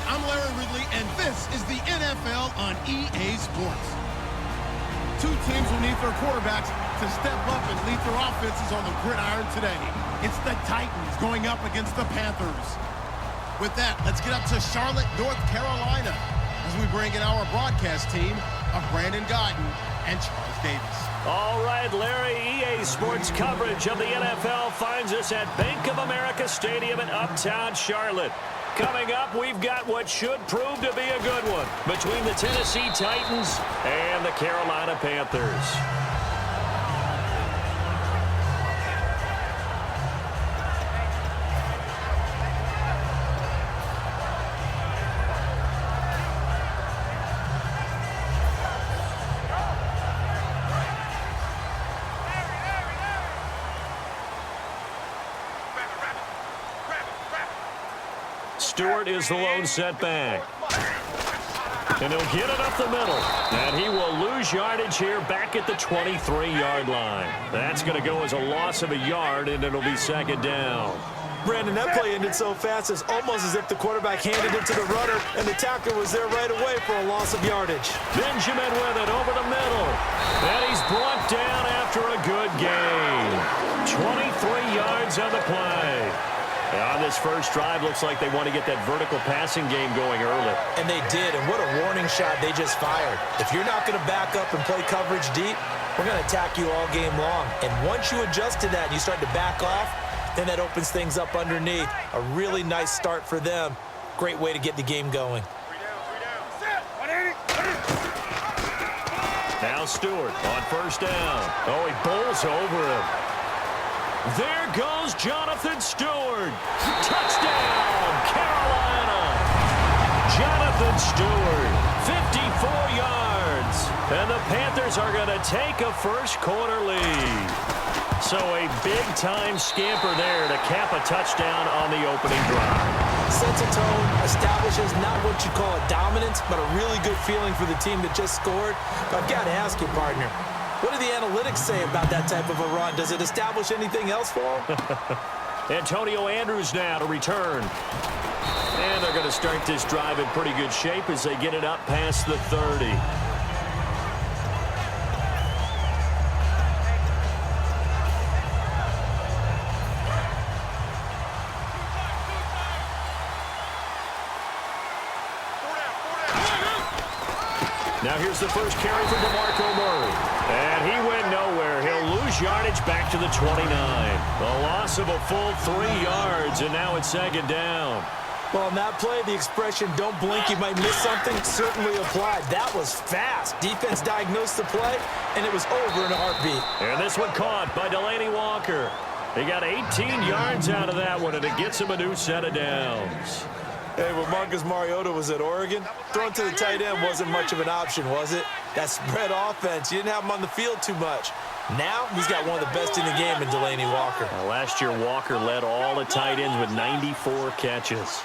I'm Larry Ridley, and this is the NFL on EA Sports. Two teams will need their quarterbacks to step up and lead their offenses on the gridiron today. It's the Titans going up against the Panthers. With that, let's get up to Charlotte, North Carolina, as we bring in our broadcast team of Brandon Guyton and Charles Davis. All right, Larry, EA Sports coverage of the NFL finds us at Bank of America Stadium in Uptown Charlotte. Coming up, we've got what should prove to be a good one between the Tennessee Titans and the Carolina Panthers. Stewart is the lone setback. And he'll get it up the middle. And he will lose yardage here back at the 23-yard line. That's going to go as a loss of a yard, and it'll be second down. Brandon, that play ended so fast, it's almost as if the quarterback handed it to the runner, and the tackler was there right away for a loss of yardage. Benjamin with it over the middle. And he's brought down after a good gain. 23 yards on the play. On this first drive, looks like they want to get that vertical passing game going early. And they did, and what a warning shot they just fired. If you're not going to back up and play coverage deep, we're going to attack you all game long. And once you adjust to that and you start to back off, then that opens things up underneath. A really nice start for them. Great way to get the game going. Now Stewart on first down. Oh, he bowls over him. There goes Jonathan Stewart. Touchdown, Carolina. Jonathan Stewart, 54 yards. And the Panthers are going to take a first-quarter lead. So a big-time scamper there to cap a touchdown on the opening drive. Sets a tone, establishes not what you call a dominance, but a really good feeling for the team that just scored. But I've got to ask you, partner, what do the analytics say about that type of a run? Does it establish anything else for them? Antonio Andrews now to return. And they're going to start this drive in pretty good shape as they get it up past the 30. Now here's the first carry for DeMarco Murray. And he went nowhere. He'll lose yardage back to the 29. A loss of a full 3 yards, and now it's second down. Well, on that play, the expression, don't blink, you might miss something, certainly applied. That was fast. Defense diagnosed the play, and it was over in a heartbeat. And this one caught by Delaney Walker. He got 18 yards out of that one, and it gets him a new set of downs. Hey, when Marcus Mariota was at Oregon, throwing to the tight end wasn't much of an option, was it? That spread offense, you didn't have him on the field too much. Now, he's got one of the best in the game in Delaney Walker. Last year, Walker led all the tight ends with 94 catches.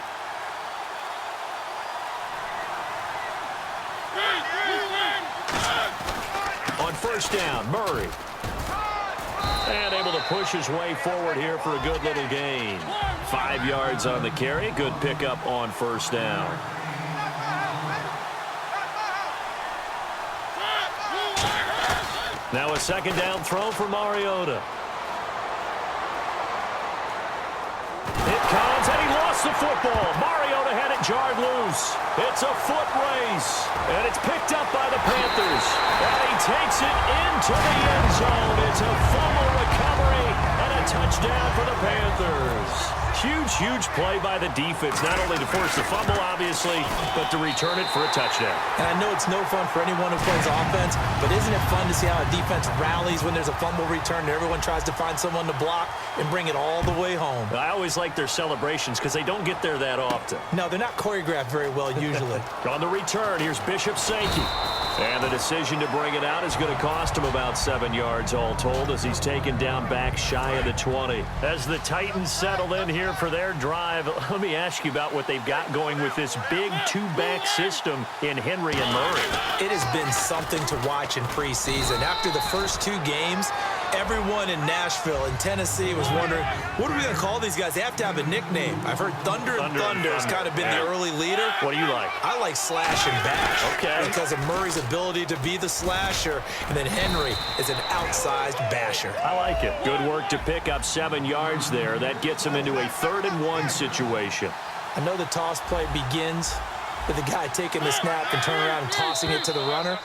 On first down, Murray. And able to push his way forward here for a good little gain. 5 yards on the carry. Good pickup on first down. Now a second down throw for Mariota. It comes, and he lost the football. Mariota had it jarred loose. It's a foot race, and it's picked up by the Panthers. And he takes it into the end zone. It's a fumble recovery and a touchdown for the Panthers. Huge, huge play by the defense, not only to force the fumble, obviously, but to return it for a touchdown. And I know it's no fun for anyone who plays offense, but isn't it fun to see how a defense rallies when there's a fumble return and everyone tries to find someone to block and bring it all the way home? I always like their celebrations because they don't get there that often. No, they're not choreographed very well usually. On the return, here's Bishop Sankey. And the decision to bring it out is going to cost him about 7 yards all told as he's taken down back shy of the 20. As the Titans settle in here for their drive, let me ask you about what they've got going with this big two-back system in Henry and Murray. It has been something to watch in preseason. After the first 2 games, Everyone in Nashville and Tennessee was wondering, what are we going to call these guys? They have to have a nickname. I've heard Thunder has kind of been the early leader. What do you like? I like Slash and Bash. Okay. Because of Murray's ability to be the slasher, and then Henry is an outsized basher. I like it. Good work to pick up 7 yards there. That gets him into a 3rd-and-1 situation. I know the toss play begins with the guy taking the snap and turning around and tossing it to the runner.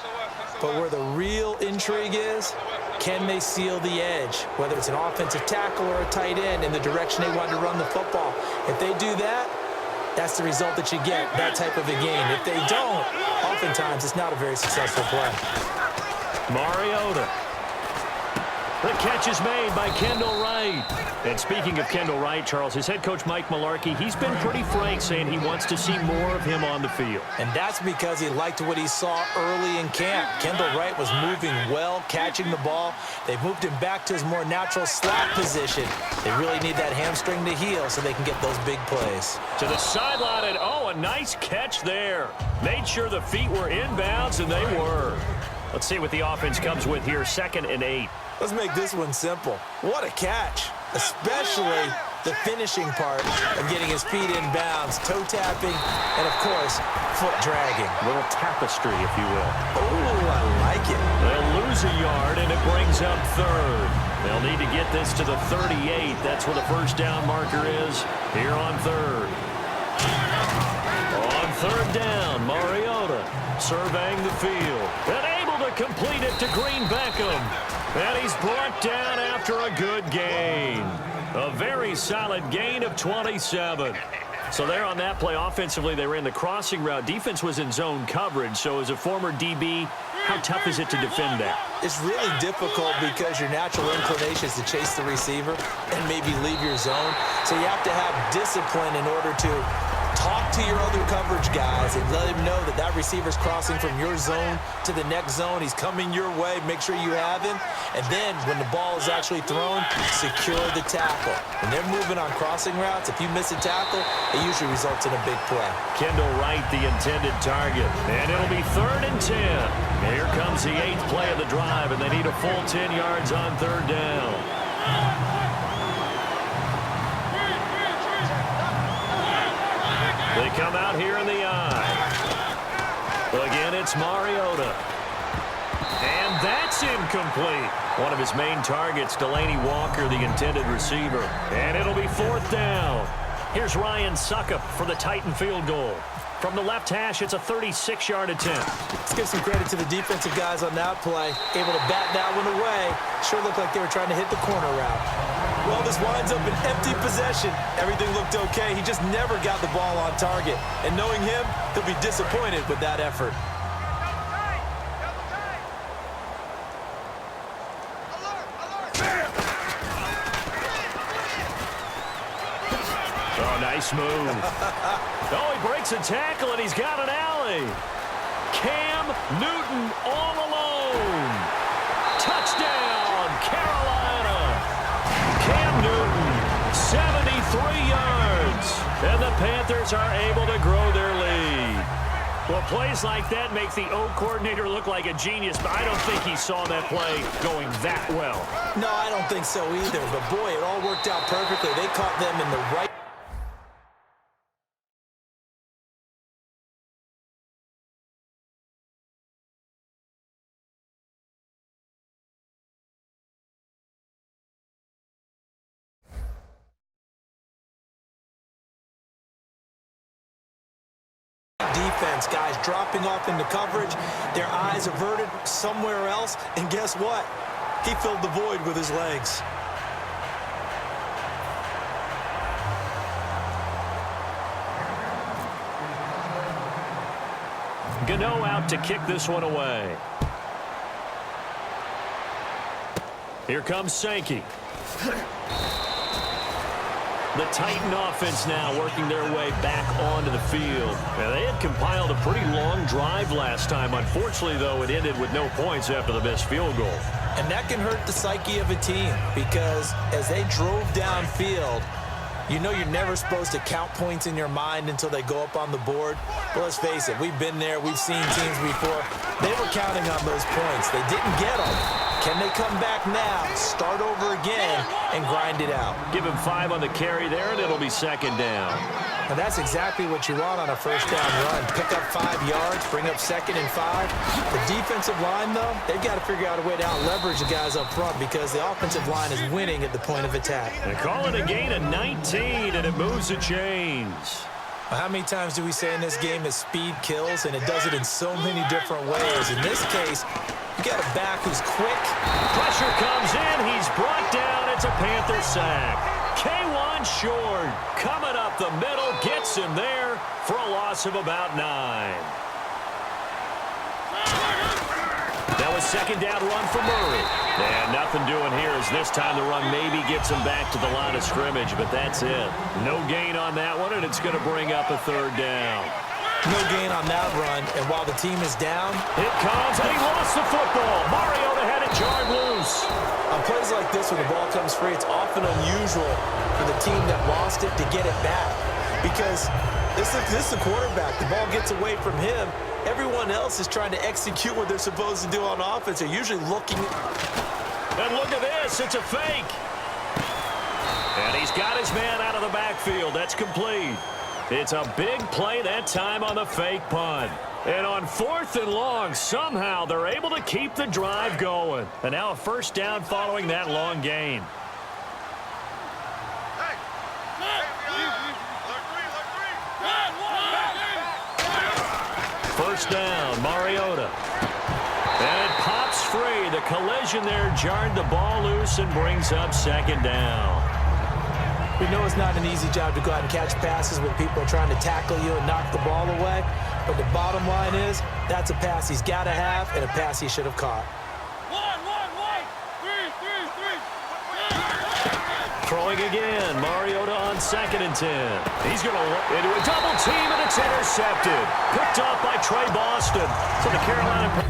But where the real intrigue is, can they seal the edge, whether it's an offensive tackle or a tight end in the direction they want to run the football? If they do that, that's the result that you get, that type of a game. If they don't, oftentimes it's not a very successful play. Mariota. The catch is made by Kendall Wright. And speaking of Kendall Wright, Charles, his head coach Mike Mularkey, he's been pretty frank saying he wants to see more of him on the field. And that's because he liked what he saw early in camp. Kendall Wright was moving well, catching the ball. They've moved him back to his more natural slot position. They really need that hamstring to heal so they can get those big plays. To the sideline, and oh, a nice catch there. Made sure the feet were inbounds, and they were. Let's see what the offense comes with here, 2nd and 8. Let's make this one simple. What a catch, especially the finishing part of getting his feet in bounds, toe tapping, and, of course, foot dragging. A little tapestry, if you will. Oh, I like it. They'll lose a yard, and it brings up 3rd. They'll need to get this to the 38. That's where the first down marker is here on 3rd. On 3rd down, Mariota surveying the field. And able to complete it to Green Beckham. And he's brought down after a good gain. A very solid gain of 27. So there on that play, offensively, they ran the crossing route. Defense was in zone coverage. So as a former DB, how tough is it to defend that? It's really difficult because your natural inclination is to chase the receiver and maybe leave your zone. So you have to have discipline in order to talk to your other coverage guys and let him know that that receiver's crossing from your zone to the next zone. He's coming your way. Make sure you have him. And then when the ball is actually thrown, secure the tackle. When they're moving on crossing routes, if you miss a tackle, it usually results in a big play. Kendall Wright, the intended target. And it'll be 3rd and 10. Here comes the 8th play of the drive, and they need a full 10 yards on 3rd down. They come out here in the eye. Again, it's Mariota. And that's incomplete. One of his main targets, Delaney Walker, the intended receiver. And it'll be 4th down. Here's Ryan Suckup for the Titan field goal. From the left hash, it's a 36-yard attempt. Let's give some credit to the defensive guys on that play. Able to bat that one away. Sure looked like they were trying to hit the corner route. Well, this winds up an empty possession. Everything looked okay. He just never got the ball on target. And knowing him, he'll be disappointed with that effort. Oh, nice move. Oh, he breaks a tackle, and he's got an alley. Cam Newton all alone. Touchdown, Carolina. Cam Newton, 73 yards. And the Panthers are able to grow their lead. Well, plays like that make the O coordinator look like a genius, but I don't think he saw that play going that well. No, I don't think so either. But, boy, it all worked out perfectly. They caught them in the right. Defense, guys dropping off into coverage, their eyes averted somewhere else, and guess what? He filled the void with his legs. Gano out to kick this one away. Here comes Sankey. The Titan offense now working their way back onto the field. Now, they had compiled a pretty long drive last time. Unfortunately, though, it ended with no points after the missed field goal. And that can hurt the psyche of a team because as they drove downfield, you know you're never supposed to count points in your mind until they go up on the board. But let's face it, we've been there. We've seen teams before. They were counting on those points. They didn't get them. Can they come back now, start over again, and grind it out? Give him 5 on the carry there, and it'll be second down. Now that's exactly what you want on a first down run. Pick up 5 yards, bring up 2nd and 5. The defensive line, though, they've got to figure out a way to out-leverage the guys up front because the offensive line is winning at the point of attack. They call it a gain of 19, and it moves the chains. How many times do we say in this game that speed kills, and it does it in so many different ways? In this case, you got a back who's quick. Pressure comes in. He's brought down. It's a Panther sack. K1 Short coming up the middle, gets him there for a loss of about 9. That was second down run for Murray. And nothing doing here as this time the run maybe gets him back to the line of scrimmage, but that's it. No gain on that one, and it's going to bring up a 3rd down. No gain on that run, and while the team is down, it comes, and he lost the football. Mariota had it jarred loose. On plays like this, when the ball comes free, it's often unusual for the team that lost it to get it back because this is the quarterback. The ball gets away from him. Everyone else is trying to execute what they're supposed to do on offense. They're usually looking. And look at this. It's a fake. And he's got his man out of the backfield. That's complete. It's a big play that time on the fake punt. And on 4th and long, somehow they're able to keep the drive going. And now a first down following that long gain. First down, Mariota. And it pops free. The collision there jarred the ball loose and brings up second down. We know it's not an easy job to go out and catch passes when people are trying to tackle you and knock the ball away. But the bottom line is, that's a pass he's got to have and a pass he should have caught. Throwing again, Mariota on 2nd and 10. He's going to look into a double team, and it's intercepted. Picked off by Trey Boston. So the Carolina...